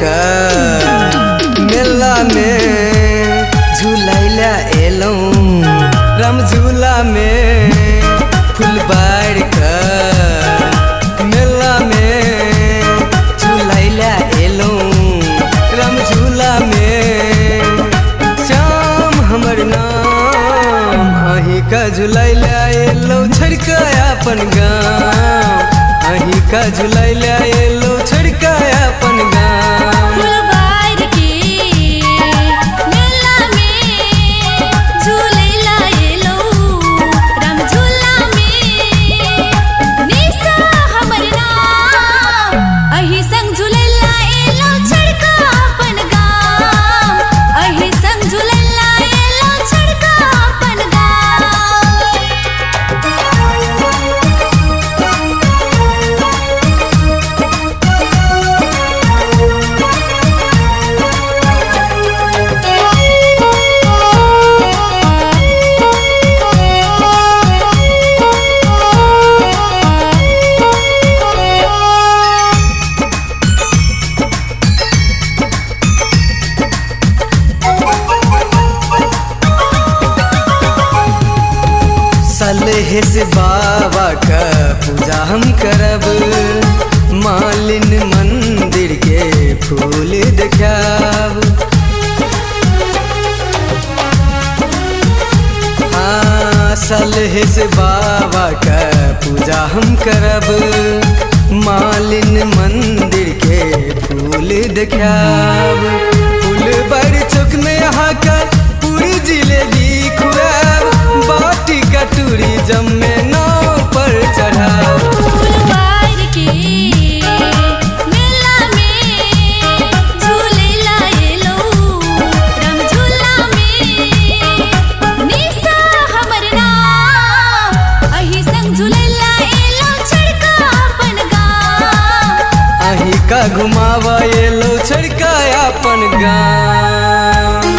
का मेला में झूलैला एलौं राम झूला में फुलबाड़ का मेला में झूलैला एलौं राम झूला में श्याम हमर नाम अही का झूलैला एलौं छोड़ के अपन गाँव अही का झूलैला एलौं छोड़ के अपन गाँव सलहे से बाबा का पूजा हम करब मालिन मंदिर के फूल देखाब हाँ सलहे से बाबा का पूजा हम करब मालिन मंदिर के फूल देखाब फूल बड़ चौक में यहाँ का पूरी जिलेबी खुआब बाटी कटोरी जमे नाव पर चढ़ाओ अही का घुमावा एलो छड़का अपन गाँव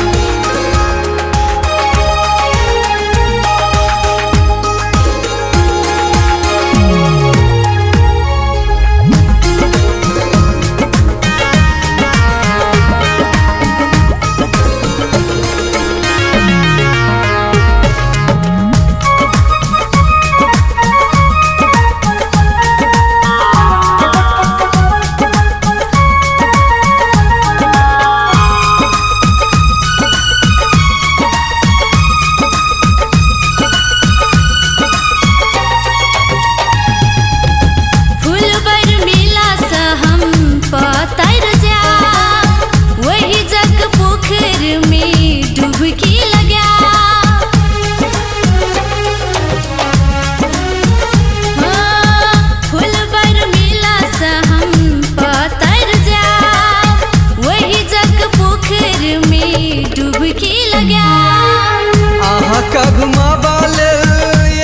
का घुमाबा ले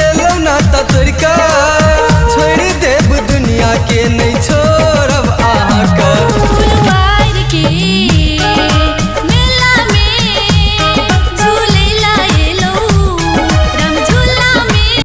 एलौं ना त तोड़का छोड़ देब दुनिया के नहीं छोड़